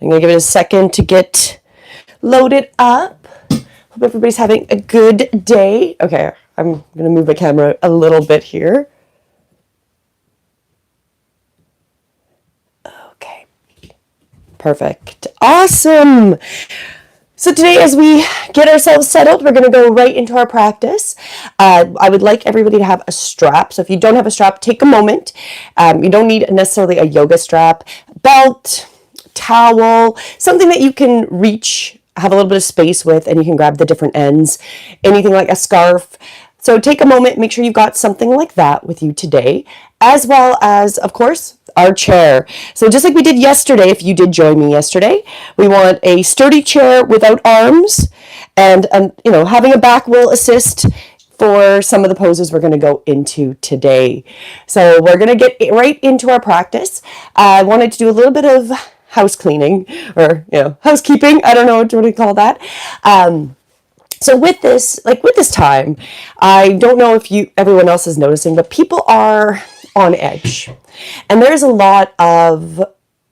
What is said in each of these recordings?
I'm going to give it a second to get loaded up. Hope everybody's having a good day. Okay, I'm going to move my camera a little bit here. Okay, perfect. Awesome. So today, as we get ourselves settled, we're going to go right into our practice. I would like everybody to have a strap. So if you don't have a strap, take a moment. You don't need necessarily a yoga strap, belt, towel, something that you can reach, have a little bit of space with, and you can grab the different ends, anything like a scarf. So take a moment, make sure you've got something like that with you today, as well as, of course, our chair. So just like we did yesterday, if you did join me yesterday, we want a sturdy chair without arms, and having a back will assist for some of the poses we're going to go into today. So we're going to get right into our practice. I wanted to do a little bit of house cleaning, or housekeeping. I don't know what to call that. So with this time, I don't know if everyone else is noticing, but people are on edge. And there's a lot of,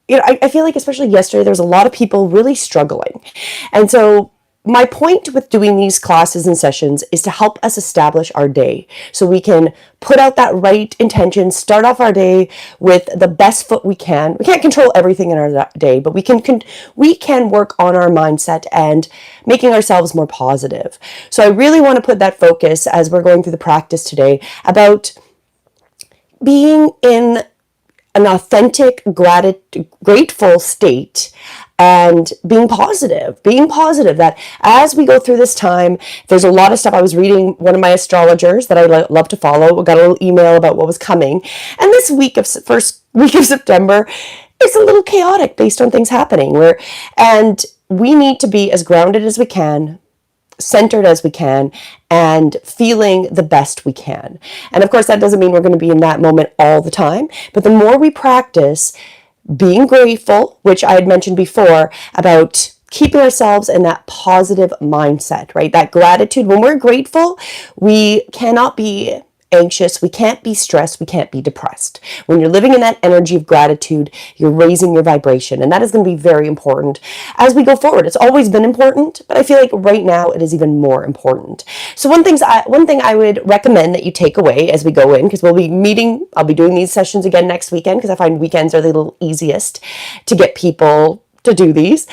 I feel like especially yesterday, there's a lot of people really struggling. And so my point with doing these classes and sessions is to help us establish our day so we can put out that right intention, start off our day with the best foot we can. We can't control everything in our day, but we can work on our mindset and making ourselves more positive. So I really want to put that focus as we're going through the practice today about being in an authentic, grateful state and being positive that as we go through this time, there's a lot of stuff. I was reading one of my astrologers that I love to follow. I got a little email about what was coming. And this first week of September is a little chaotic based on things happening and we need to be as grounded as we can, centered as we can, and feeling the best we can. And of course, that doesn't mean we're going to be in that moment all the time, but the more we practice being grateful, which I had mentioned before about keeping ourselves in that positive mindset, right? That gratitude. When we're grateful, we cannot be anxious, we can't be stressed, we can't be depressed. When you're living in that energy of gratitude, you're raising your vibration, and that is going to be very important as we go forward. It's always been important, but I feel like right now it is even more important. So one thing I would recommend that you take away as we go in, because I'll be doing these sessions again next weekend, because I find weekends are the little easiest to get people to do these.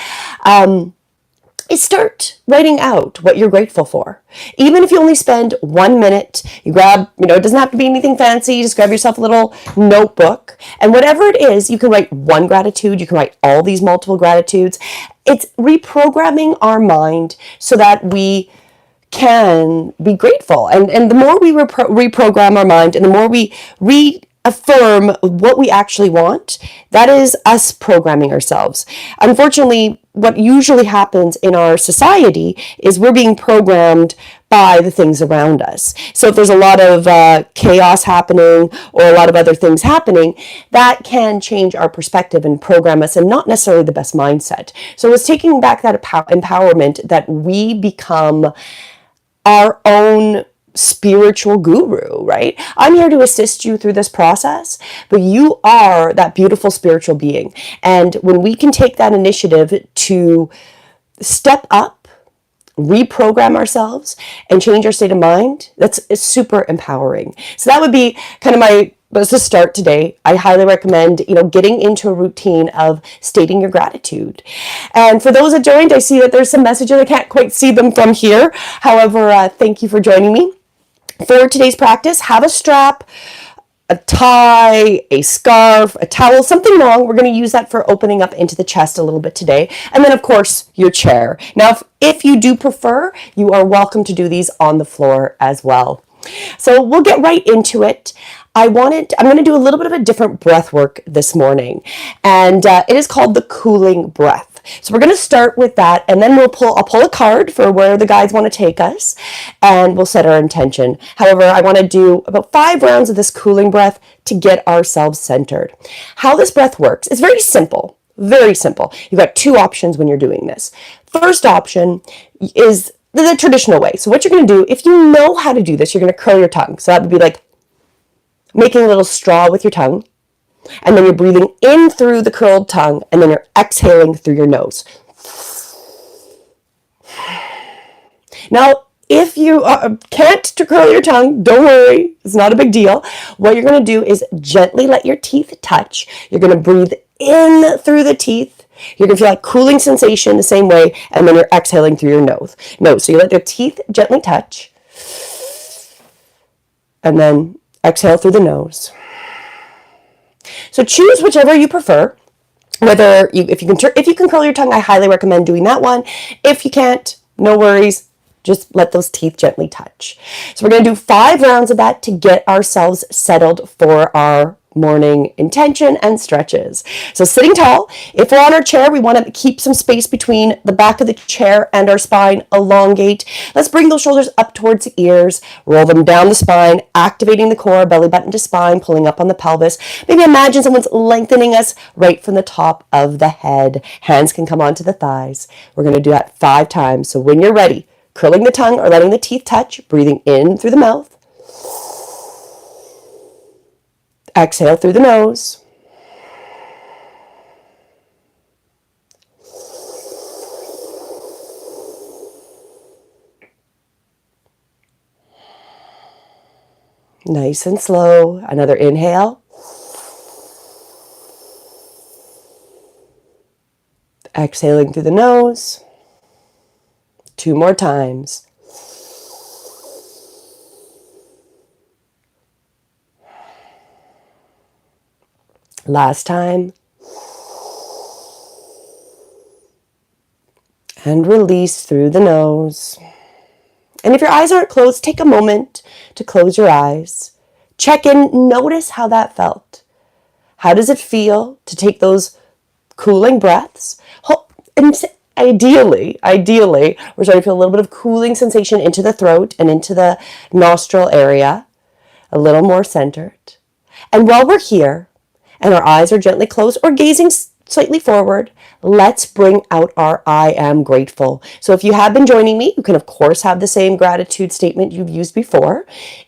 Is start writing out what you're grateful for. Even if you only spend 1 minute, you grab, it doesn't have to be anything fancy, you just grab yourself a little notebook, and whatever it is, you can write one gratitude, you can write all these multiple gratitudes. It's reprogramming our mind so that we can be grateful. And the more we reprogram our mind, and the more we reaffirm what we actually want, that is us programming ourselves. Unfortunately, what usually happens in our society is we're being programmed by the things around us. So if there's a lot of chaos happening or a lot of other things happening, that can change our perspective and program us, and not necessarily the best mindset. So it's taking back that empowerment, that we become our own spiritual guru, right? I'm here to assist you through this process, but you are that beautiful spiritual being. And when we can take that initiative to step up, reprogram ourselves, and change our state of mind, it's super empowering. So that would be kind of let's just start today. I highly recommend, getting into a routine of stating your gratitude. And for those that joined, I see that there's some messages. I can't quite see them from here. However, thank you for joining me. For today's practice, have a strap, a tie, a scarf, a towel, something long. We're going to use that for opening up into the chest a little bit today. And then, of course, your chair. Now, if you do prefer, you are welcome to do these on the floor as well. So we'll get right into it. I'm going to do a little bit of a different breath work this morning, and it is called the cooling breath. So we're going to start with that, and then I'll pull a card for where the guides want to take us, and we'll set our intention. However, I want to do about 5 rounds of this cooling breath to get ourselves centered. How this breath works is very simple. Very simple. You've got 2 options when you're doing this. First option is the traditional way. So what you're going to do, if you know how to do this, you're going to curl your tongue. So that would be like making a little straw with your tongue. And then you're breathing in through the curled tongue, and then you're exhaling through your nose. Now, if you can't curl your tongue, don't worry. It's not a big deal. What you're going to do is gently let your teeth touch. You're going to breathe in through the teeth. You're going to feel like cooling sensation the same way, and then you're exhaling through your nose. So you let your teeth gently touch, and then exhale through the nose. So choose whichever you prefer. If you can curl your tongue, I highly recommend doing that one. If you can't, no worries. Just let those teeth gently touch. So we're going to do 5 rounds of that to get ourselves settled for our morning intention and stretches. So sitting tall. If we're on our chair, we want to keep some space between the back of the chair and our spine. Elongate. Let's bring those shoulders up towards the ears. Roll them down the spine, activating the core, belly button to spine, pulling up on the pelvis. Maybe imagine someone's lengthening us right from the top of the head. Hands can come onto the thighs. We're going to do that 5 times. So when you're ready, curling the tongue or letting the teeth touch, breathing in through the mouth. Exhale through the nose. Nice and slow. Another inhale. Exhaling through the nose. 2 more times. Last time. And release through the nose. And if your eyes aren't closed, take a moment to close your eyes. Check in, notice how that felt. How does it feel to take those cooling breaths? And ideally, we're starting to feel a little bit of cooling sensation into the throat and into the nostril area, a little more centered. And while we're here, and our eyes are gently closed or gazing slightly forward, let's bring out our I am grateful. So if you have been joining me, you can of course have the same gratitude statement you've used before.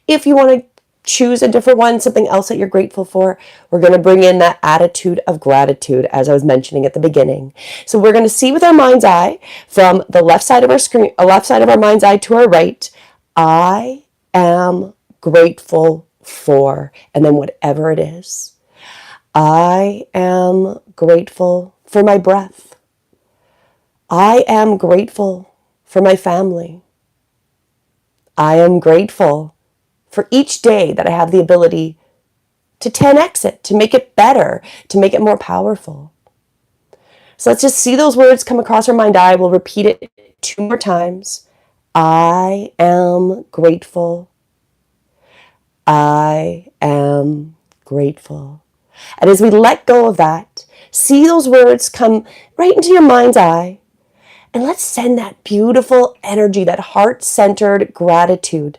If you want to choose a different one, something else that you're grateful for, we're going to bring in that attitude of gratitude as I was mentioning at the beginning. So we're going to see with our mind's eye from the left side of our screen, left side of our mind's eye to our right, I am grateful for, and then whatever it is. I am grateful for my breath. I am grateful for my family. I am grateful for each day that I have the ability to 10x it, to make it better, to make it more powerful. So let's just see those words come across our mind eye. We'll repeat it 2 more times. I am grateful. I am grateful. And as we let go of that, see those words come right into your mind's eye. And let's send that beautiful energy, that heart-centered gratitude.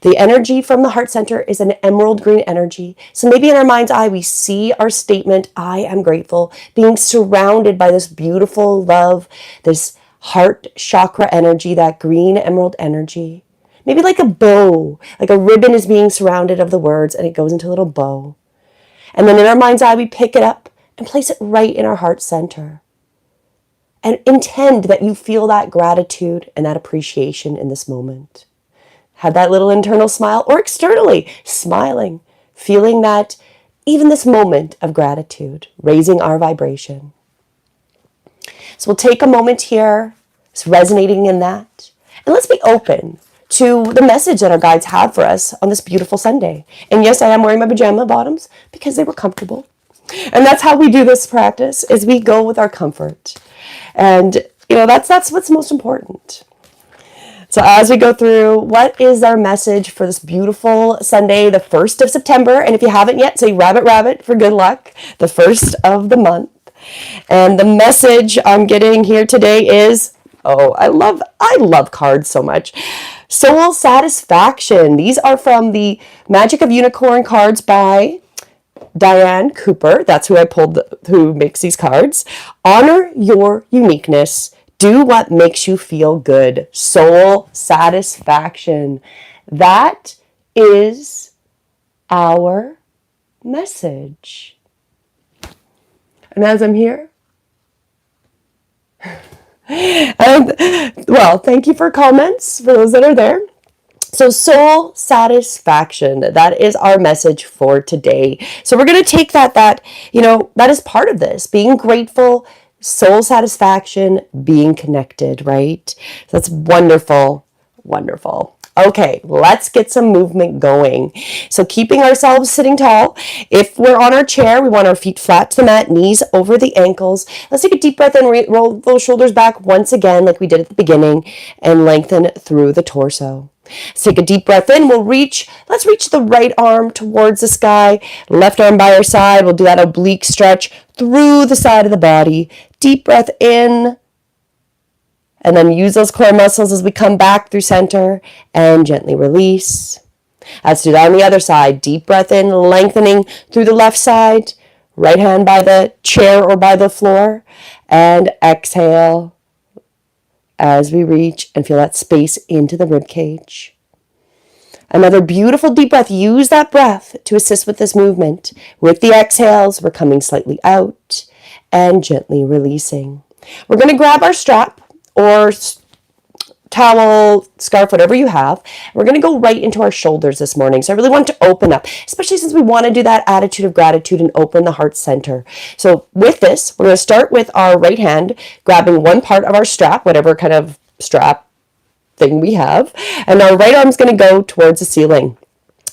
The energy from the heart center is an emerald green energy. So maybe in our mind's eye, we see our statement, I am grateful, being surrounded by this beautiful love, this heart chakra energy, that green emerald energy. Maybe like a bow, like a ribbon is being surrounded of the words and it goes into a little bow. And then in our mind's eye, we pick it up and place it right in our heart center. And intend that you feel that gratitude and that appreciation in this moment. Have that little internal smile or externally smiling, feeling that even this moment of gratitude, raising our vibration. So we'll take a moment here, it's resonating in that. And let's be open to the message that our guides have for us on this beautiful Sunday. And yes, I am wearing my pajama bottoms because they were comfortable. And that's how we do this practice, is we go with our comfort. And, that's what's most important. So as we go through, what is our message for this beautiful Sunday, the 1st of September? And if you haven't yet, say rabbit, rabbit for good luck, the 1st of the month. And the message I'm getting here today is, I love cards so much. Soul satisfaction. These are from the Magic of Unicorn cards by Diane Cooper. That's who I pulled, who makes these cards. Honor your uniqueness. Do what makes you feel good. Soul satisfaction. That is our message. And as I'm here, and, well, thank you for comments, for those that are there. So soul satisfaction, that is our message for today. So we're going to take that that is part of this, being grateful, soul satisfaction, being connected, right? So that's wonderful, wonderful. Okay, let's get some movement going. So keeping ourselves sitting tall. If we're on our chair, we want our feet flat to the mat, knees over the ankles. Let's take a deep breath in, roll those shoulders back once again like we did at the beginning, and lengthen through the torso. Let's take a deep breath in. Let's reach the right arm towards the sky, left arm by our side. We'll do that oblique stretch through the side of the body. Deep breath in. And then use those core muscles as we come back through center and gently release. Let's do that on the other side. Deep breath in, lengthening through the left side. Right hand by the chair or by the floor. And exhale as we reach and feel that space into the rib cage. Another beautiful deep breath. Use that breath to assist with this movement. With the exhales, we're coming slightly out and gently releasing. We're going to grab our strap or towel, scarf, whatever you have. We're going to go right into our shoulders this morning. So I really want to open up, especially since we want to do that attitude of gratitude and open the heart center. So with this, we're going to start with our right hand, grabbing one part of our strap, whatever kind of strap thing we have. And our right arm is going to go towards the ceiling.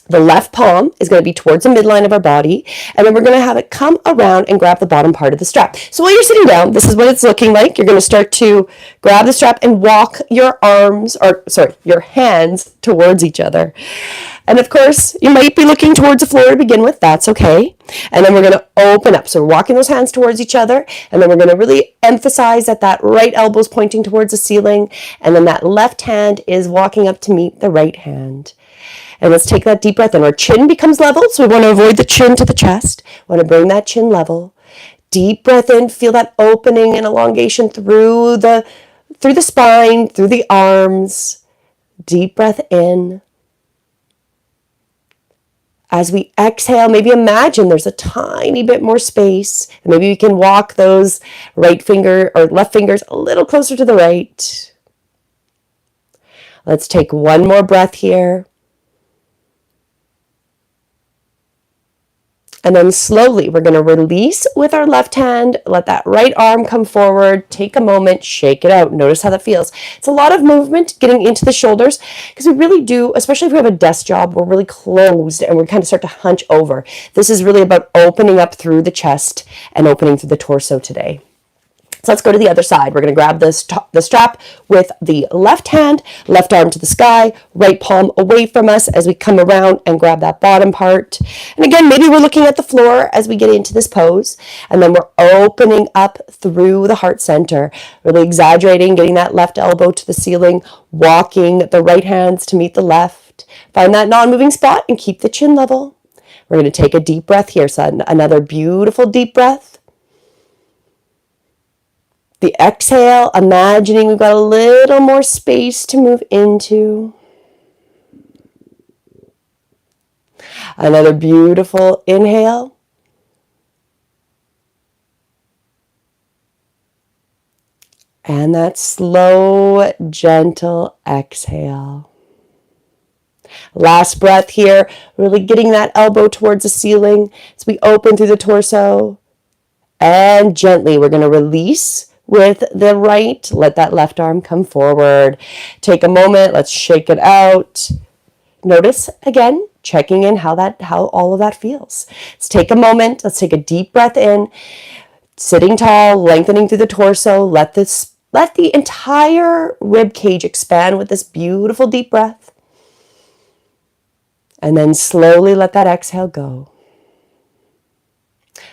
The left palm is going to be towards the midline of our body, and then we're going to have it come around and grab the bottom part of the strap. So while you're sitting down, this is what it's looking like. You're going to start to grab the strap and walk your hands towards each other. And of course, you might be looking towards the floor to begin with. That's okay. And then we're going to open up. So we're walking those hands towards each other, and then we're going to really emphasize that that right elbow is pointing towards the ceiling, and then that left hand is walking up to meet the right hand. And let's take that deep breath in. Our chin becomes level, so we want to avoid the chin to the chest. We want to bring that chin level. Deep breath in. Feel that opening and elongation through the spine, through the arms. Deep breath in. As we exhale, maybe imagine there's a tiny bit more space. Maybe we can walk those right finger or left fingers a little closer to the right. Let's take one more breath here. And then slowly, we're going to release with our left hand. Let that right arm come forward. Take a moment, shake it out. Notice how that feels. It's a lot of movement getting into the shoulders because we really do, especially if we have a desk job, we're really closed and we kind of start to hunch over. This is really about opening up through the chest and opening through the torso today. So let's go to the other side. We're going to grab the strap with the left hand, left arm to the sky, right palm away from us as we come around and grab that bottom part. And again, maybe we're looking at the floor as we get into this pose. And then we're opening up through the heart center, really exaggerating, getting that left elbow to the ceiling, walking the right hands to meet the left. Find that non-moving spot and keep the chin level. We're going to take a deep breath here. So another beautiful deep breath. The exhale, imagining we've got a little more space to move into. Another beautiful inhale. And that slow, gentle exhale. Last breath here, really getting that elbow towards the ceiling as we open through the torso. And gently, we're going to release with the right. Let that left arm come forward. Take a moment. Let's shake it out. Notice again, checking in how all of that feels. Let's take a moment. Let's take a deep breath in. Sitting tall, lengthening through the torso. Let the entire rib cage expand with this beautiful deep breath. And then slowly let that exhale go.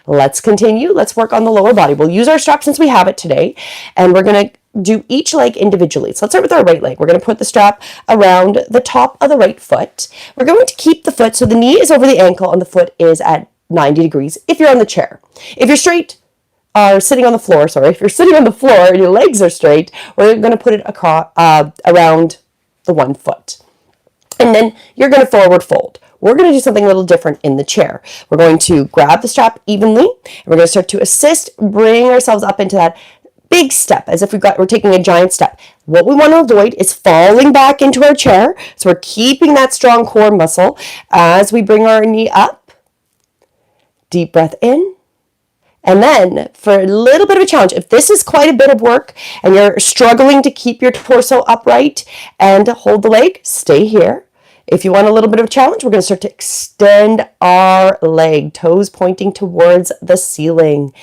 Let's continue. Let's work on the lower body. We'll use our strap since we have it today, and we're going to do each leg individually. So let's start with our right leg. We're going to put the strap around the top of the right foot. We're going to keep the foot so the knee is over the ankle and the foot is at 90 degrees if you're on the chair. If you're sitting on the floor and your legs are straight, we're going to put it across around the 1 foot. And then you're going to forward fold. we're going to do something a little different in the chair. We're going to grab the strap evenly, and we're going to start to assist, bring ourselves up into that big step, as if we're taking a giant step. What we want to avoid is falling back into our chair. So we're keeping that strong core muscle as we bring our knee up. Deep breath in. And then for a little bit of a challenge, if this is quite a bit of work and you're struggling to keep your torso upright and hold the leg, stay here. If you want a little bit of a challenge, we're going to start to extend our leg, toes pointing towards the ceiling.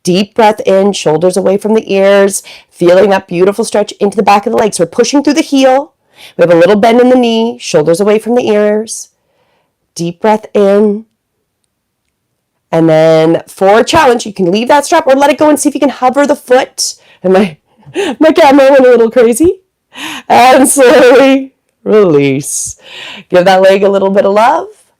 Deep breath in, shoulders away from the ears, feeling that beautiful stretch into the back of the leg. So we're pushing through the heel. We have a little bend in the knee, shoulders away from the ears. Deep breath in. And then for a challenge, you can leave that strap or let it go and see if you can hover the foot. And my camera went a little crazy. And slowly release. Give that leg a little bit of love.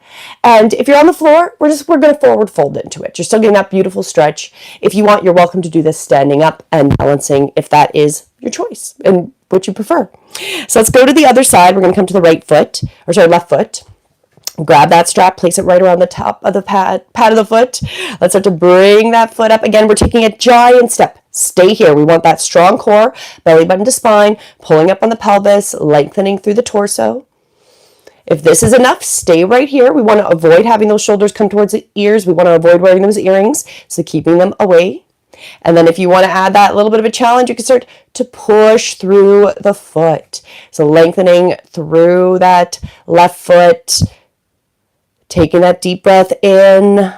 And if you're on the floor, we're going to forward fold into it. You're still getting that beautiful stretch. If you want, you're welcome to do this standing up and balancing if that is your choice and what you prefer. So let's go to the other side. We're going to come to the left foot. Grab that strap, place it right around the top of the pad of the foot. Let's start to bring that foot up. Again, we're taking a giant step. Stay here. We want that strong core, belly button to spine, pulling up on the pelvis, lengthening through the torso. If this is enough, stay right here. We want to avoid having those shoulders come towards the ears. We want to avoid wearing those earrings, so keeping them away. And then if you want to add that little bit of a challenge, you can start to push through the foot. So lengthening through that left foot. Taking that deep breath in,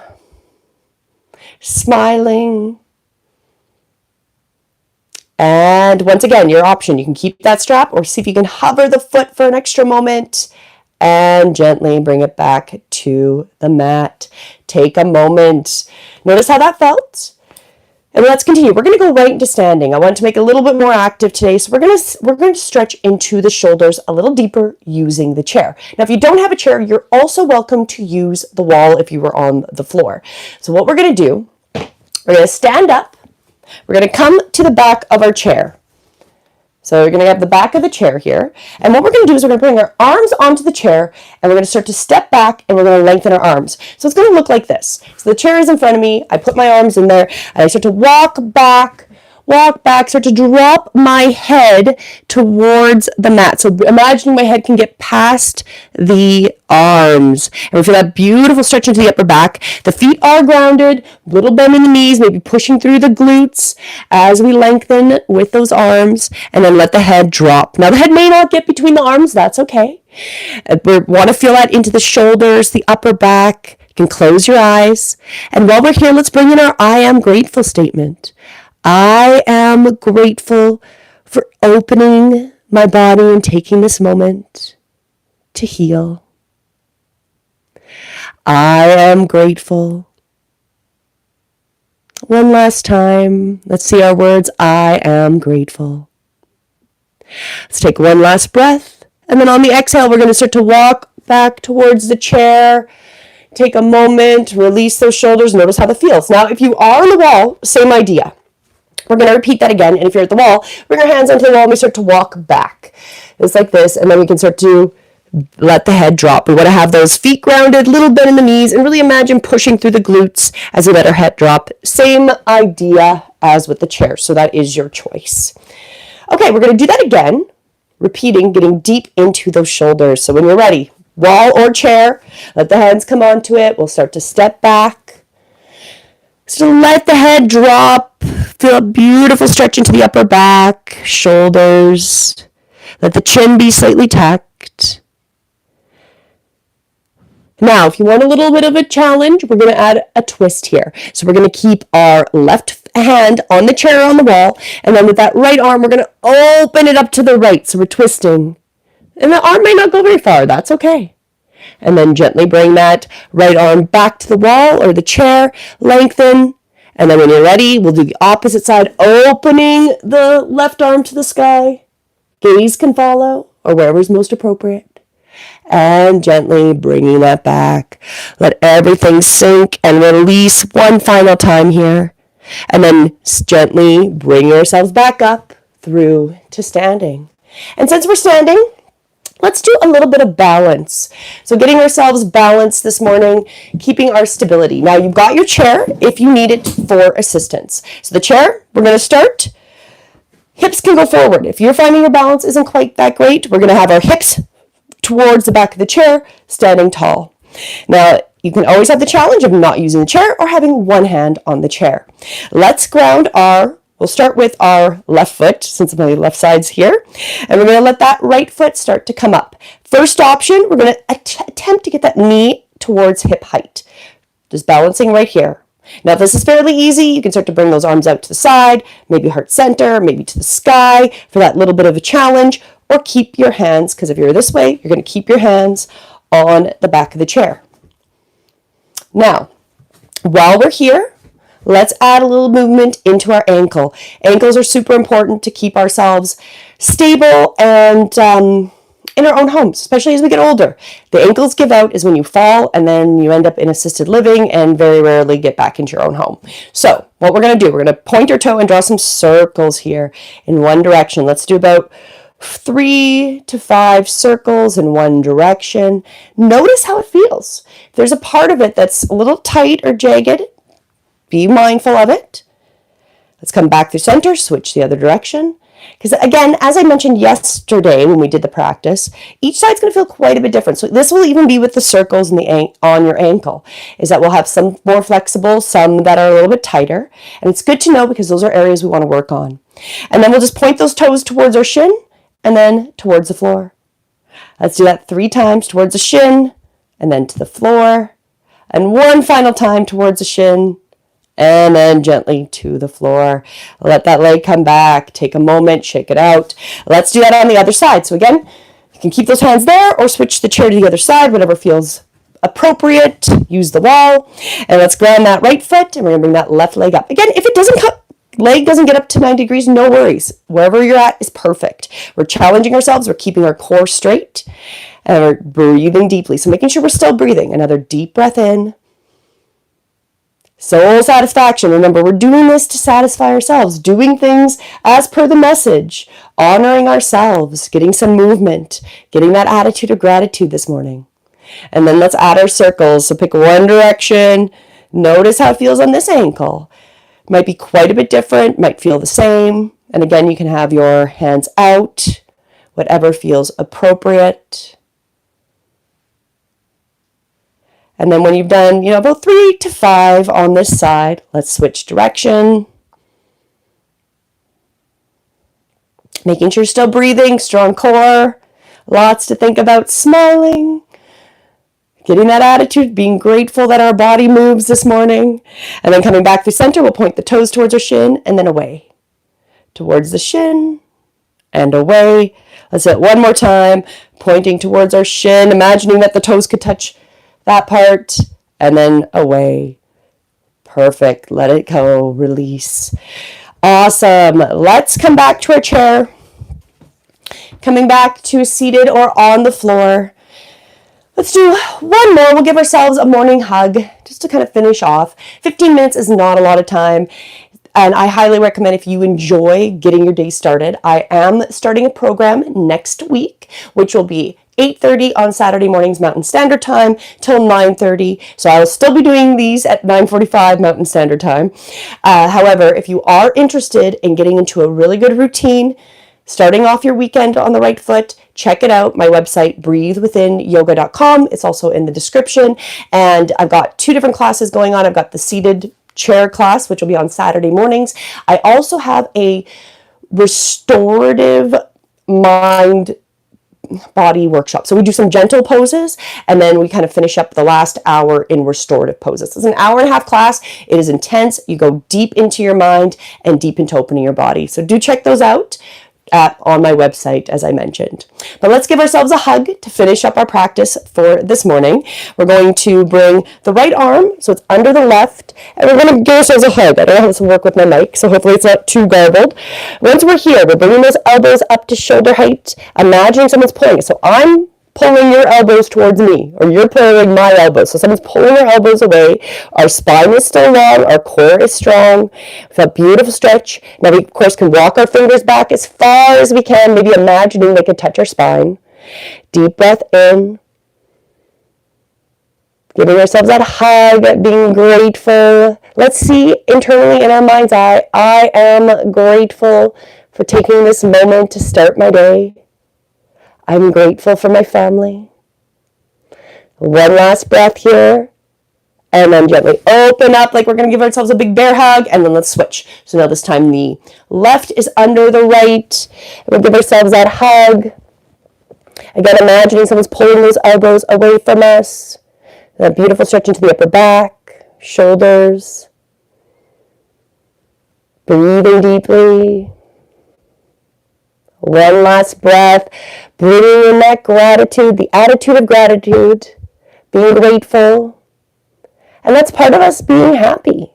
smiling. And once again, your option, you can keep that strap or see if you can hover the foot for an extra moment and gently bring it back to the mat. Take a moment. Notice how that felt. And let's continue. We're going to go right into standing. I want to make it a little bit more active today. So we're going to stretch into the shoulders a little deeper using the chair. Now, if you don't have a chair, you're also welcome to use the wall if you were on the floor. So what we're going to do, we're going to stand up. We're going to come to the back of our chair. So we're going to have the back of the chair here. And what we're going to do is we're going to bring our arms onto the chair and we're going to start to step back and we're going to lengthen our arms. So it's going to look like this. So the chair is in front of me. I put my arms in there and I start to walk back, start to drop my head towards the mat. So imagining my head can get past the arms. And we feel that beautiful stretch into the upper back. The feet are grounded, little bend in the knees, maybe pushing through the glutes as we lengthen with those arms, and then let the head drop. Now the head may not get between the arms, that's okay. We want to feel that into the shoulders, the upper back. You can close your eyes. And while we're here, let's bring in our I am grateful statement. I am grateful for opening my body and taking this moment to heal. I am grateful. One last time. Let's see our words. I am grateful. Let's take one last breath. And then on the exhale, we're going to start to walk back towards the chair. Take a moment, release those shoulders. Notice how that feels. Now, if you are on the wall, same idea. We're going to repeat that again. And if you're at the wall, bring our hands onto the wall and we start to walk back. It's like this. And then we can start to let the head drop. We want to have those feet grounded, little bend in the knees, and really imagine pushing through the glutes as we let our head drop. Same idea as with the chair. So that is your choice. Okay, we're going to do that again. Repeating, getting deep into those shoulders. So when you're ready, wall or chair, let the hands come onto it. We'll start to step back. So let the head drop. Feel a beautiful stretch into the upper back, shoulders. Let the chin be slightly tucked. Now, if you want a little bit of a challenge, we're going to add a twist here. So we're going to keep our left hand on the chair or on the wall. And then with that right arm, we're going to open it up to the right. So we're twisting. And the arm may not go very far. That's okay. And then gently bring that right arm back to the wall or the chair. Lengthen. And then when you're ready, we'll do the opposite side, opening the left arm to the sky. Gaze can follow, or wherever's most appropriate. And gently bringing that back. Let everything sink and release one final time here. And then gently bring yourselves back up through to standing. And since we're standing, Let's do a little bit of balance. So getting ourselves balanced this morning, keeping our stability. Now you've got your chair if you need it for assistance. So the chair, we're going to start. Hips can go forward. If you're finding your balance isn't quite that great, we're going to have our hips towards the back of the chair, standing tall. Now, you can always have the challenge of not using the chair or having one hand on the chair. Let's ground we'll start with our left foot, since my left side's here, and we're going to let that right foot start to come up. First option, we're going to attempt to get that knee towards hip height. Just balancing right here. Now, if this is fairly easy, you can start to bring those arms out to the side, maybe heart center, maybe to the sky for that little bit of a challenge, or keep your hands, because if you're this way, you're going to keep your hands on the back of the chair. Now, while we're here, let's add a little movement into our ankle. Ankles are super important to keep ourselves stable and in our own homes, especially as we get older. The ankles give out is when you fall and then you end up in assisted living and very rarely get back into your own home. So what we're going to do, we're going to point our toe and draw some circles here in one direction. Let's do about 3 to 5 circles in one direction. Notice how it feels. If there's a part of it that's a little tight or jagged, be mindful of it. Let's come back through center, switch the other direction. Because again, as I mentioned yesterday when we did the practice, each side's going to feel quite a bit different. So this will even be with the circles on your ankle, is that we'll have some more flexible, some that are a little bit tighter. And it's good to know because those are areas we want to work on. And then we'll just point those toes towards our shin and then towards the floor. Let's do that 3 times towards the shin and then to the floor. And one final time towards the shin and then gently to the floor. Let that leg come back. Take a moment, shake it out. Let's do that on the other side. So again, you can keep those hands there or switch the chair to the other side, whatever feels appropriate. Use the wall. And let's ground that right foot and we're going to bring that left leg up. Again, if it leg doesn't get up to 90 degrees, no worries. Wherever you're at is perfect. We're challenging ourselves. We're keeping our core straight and we're breathing deeply. So making sure we're still breathing. Another deep breath in. Soul satisfaction. Remember, we're doing this to satisfy ourselves, doing things as per the message, honoring ourselves, getting some movement, getting that attitude of gratitude this morning. And then let's add our circles. So pick one direction. Notice how it feels on this ankle. Might be quite a bit different, might feel the same. And again, you can have your hands out, whatever feels appropriate. And then when you've done, about 3 to 5 on this side, let's switch direction. Making sure you're still breathing, strong core, lots to think about, smiling, getting that attitude, being grateful that our body moves this morning. And then coming back through center, we'll point the toes towards our shin and then away. Towards the shin and away. Let's do it one more time, pointing towards our shin, imagining that the toes could touch that part, and then away. Perfect. Let it go. Release. Awesome. Let's come back to our chair. Coming back to seated or on the floor. Let's do one more. We'll give ourselves a morning hug just to kind of finish off. 15 minutes is not a lot of time. And I highly recommend if you enjoy getting your day started. I am starting a program next week, which will be 8:30 on Saturday mornings Mountain Standard Time till 9:30. So I will still be doing these at 9:45 Mountain Standard Time. However, if you are interested in getting into a really good routine, starting off your weekend on the right foot, check it out. My website, breathewithinyoga.com. It's also in the description. And I've got 2 different classes going on. I've got the seated chair class, which will be on Saturday mornings. I also have a restorative mind body workshop. So we do some gentle poses and then we kind of finish up the last hour in restorative poses. It's an hour-and-a-half class. It is intense. You go deep into your mind and deep into opening your body. So do check those out on my website, as I mentioned. But let's give ourselves a hug to finish up our practice for this morning. We're going to bring the right arm, so it's under the left, and we're going to give ourselves a hug. I don't know how this will work with my mic, so hopefully it's not too garbled. Once we're here, we're bringing those elbows up to shoulder height, imagining someone's pulling it. So I'm pulling your elbows towards me, or you're pulling my elbows. So someone's pulling our elbows away. Our spine is still long. Our core is strong. We've got a beautiful stretch. Now we, of course, can walk our fingers back as far as we can, maybe imagining they could touch our spine. Deep breath in. Giving ourselves that hug, being grateful. Let's see internally in our mind's eye, I am grateful for taking this moment to start my day. I'm grateful for my family. One last breath here. And then gently open up like we're going to give ourselves a big bear hug. And then let's switch. So now this time the left is under the right. And we'll give ourselves that hug. Again, imagining someone's pulling those elbows away from us. That beautiful stretch into the upper back, shoulders. Breathing deeply. One last breath. Bringing in that gratitude, the attitude of gratitude. Being grateful. And that's part of us being happy,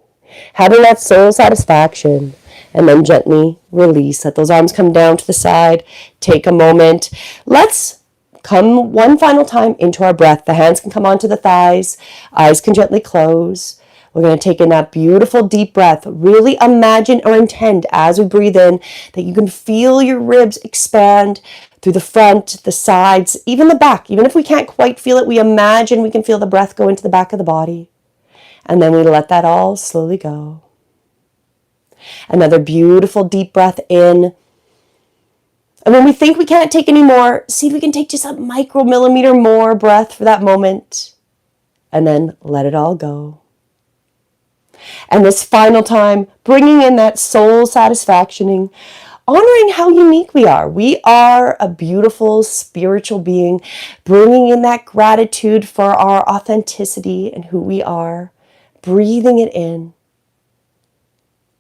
having that soul satisfaction, and then gently release. Let those arms come down to the side. Take a moment. Let's come one final time into our breath. The hands can come onto the thighs. Eyes can gently close. We're going to take in that beautiful deep breath. Really imagine or intend as we breathe in that you can feel your ribs expand through the front, the sides, even the back. Even if we can't quite feel it, we imagine we can feel the breath go into the back of the body. And then we let that all slowly go. Another beautiful deep breath in. And when we think we can't take any more, see if we can take just a micromillimeter more breath for that moment. And then let it all go. And this final time, bringing in that soul satisfaction, honoring how unique we are. We are a beautiful spiritual being, bringing in that gratitude for our authenticity and who we are. Breathing it in,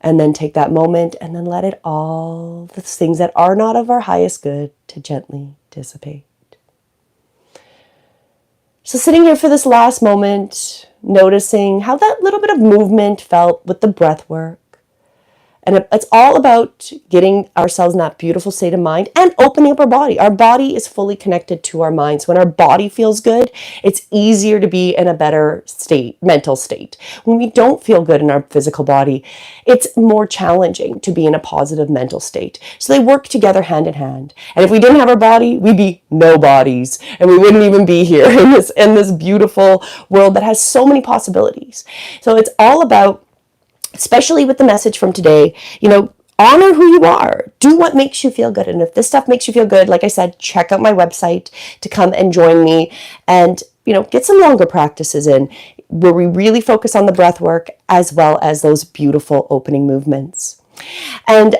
and then take that moment and then let it all, the things that are not of our highest good, to gently dissipate. So sitting here for this last moment, noticing how that little bit of movement felt with the breath work. And it's all about getting ourselves in that beautiful state of mind and opening up our body. Our body is fully connected to our minds. When our body feels good, it's easier to be in a better state, mental state. When we don't feel good in our physical body, it's more challenging to be in a positive mental state. So they work together hand in hand. And if we didn't have our body, we'd be no bodies. And we wouldn't even be here in this beautiful world that has so many possibilities. So it's all about, especially with the message from today, honor who you are. Do what makes you feel good. And if this stuff makes you feel good, like I said, check out my website to come and join me and, get some longer practices in where we really focus on the breath work as well as those beautiful opening movements. And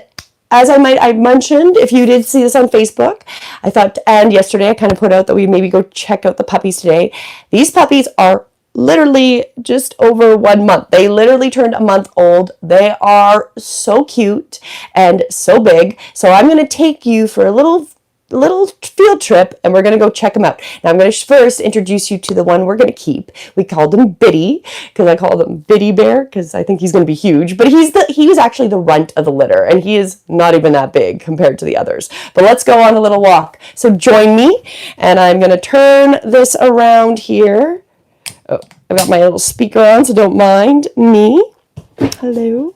as I mentioned, if you did see this on Facebook, I thought, and yesterday I kind of put out that we maybe go check out the puppies today. These puppies are literally just over 1 month. They literally turned a month old. They are so cute and so big. So I'm going to take you for a little field trip and we're going to go check them out. Now I'm going to first introduce you to the one we're going to keep. We called him Biddy because I called him Biddy Bear because I think he's going to be huge, but he was actually the runt of the litter and he is not even that big compared to the others. But let's go on a little walk. So join me and I'm going to turn this around here. Oh, I've got my little speaker on, so don't mind me. Hello.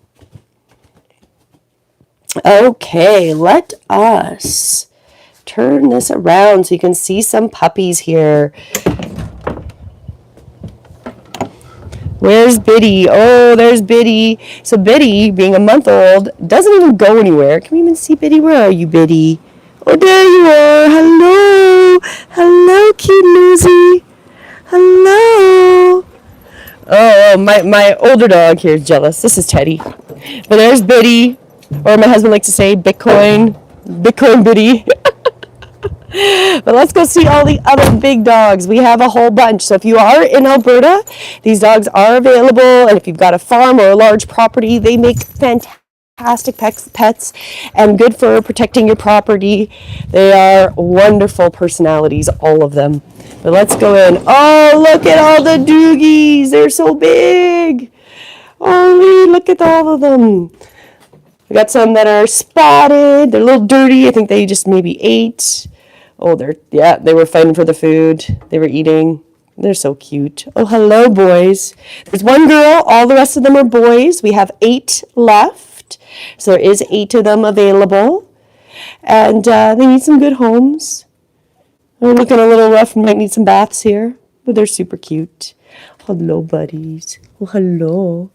Okay, let us turn this around so you can see some puppies here. Where's Biddy? Oh, there's Biddy. So Biddy, being a month old, doesn't even go anywhere. Can we even see Biddy? Where are you, Biddy? Oh, there you are. Hello. Hello, cute Nosy. Hello. Oh, my older dog here is jealous. This is Teddy. But there's Biddy, or my husband likes to say Bitcoin Biddy. But let's go see all the other big dogs. We have a whole bunch. So if you are in Alberta, these dogs are available. And if you've got a farm or a large property, they make fantastic pets and good for protecting your property. They are wonderful personalities, all of them. But let's go in. Oh, look at all the doogies. They're so big. Oh, look at all of them. We got some that are spotted. They're a little dirty. I think they just maybe ate. Oh, they were fighting for the food. They were eating. They're so cute. Oh, hello, boys. There's one girl. All the rest of them are boys. We have 8 left. So there is 8 of them available. And they need some good homes. They're looking a little rough and might need some baths here, but they're super cute. Hello, buddies. Oh, hello.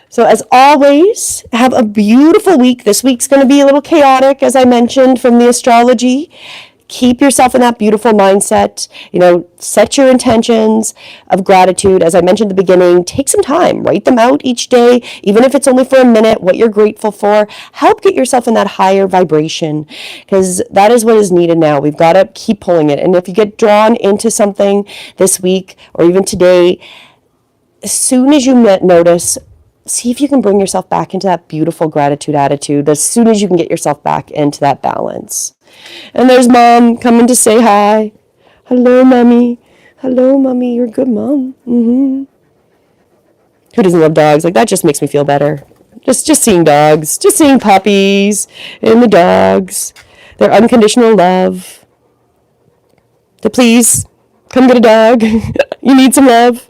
So as always, have a beautiful week. This week's going to be a little chaotic, as I mentioned, from the astrology. Keep yourself in that beautiful mindset. Set your intentions of gratitude. As I mentioned at the beginning, take some time. Write them out each day, even if it's only for a minute, what you're grateful for. Help get yourself in that higher vibration, because that is what is needed now. We've got to keep pulling it. And if you get drawn into something this week or even today, as soon as you notice, see if you can bring yourself back into that beautiful gratitude attitude as soon as you can get yourself back into that balance. And there's Mom coming to say hi. Hello, Mommy. Hello, Mommy. You're a good mom. Who doesn't love dogs? Like, that just makes me feel better. Just seeing dogs. Just seeing puppies and the dogs. Their unconditional love. So please, come get a dog. You need some love.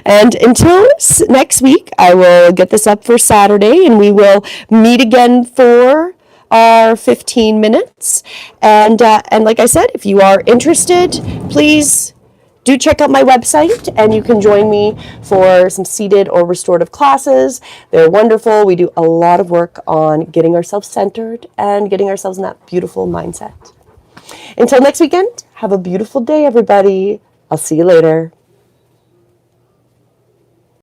And until next week, I will get this up for Saturday, and we will meet again for our 15 minutes. And like I said, if you are interested, please do check out my website, and you can join me for some seated or restorative classes. They're wonderful. We do a lot of work on getting ourselves centered and getting ourselves in that beautiful mindset. Until next weekend, have a beautiful day, everybody. I'll see you later.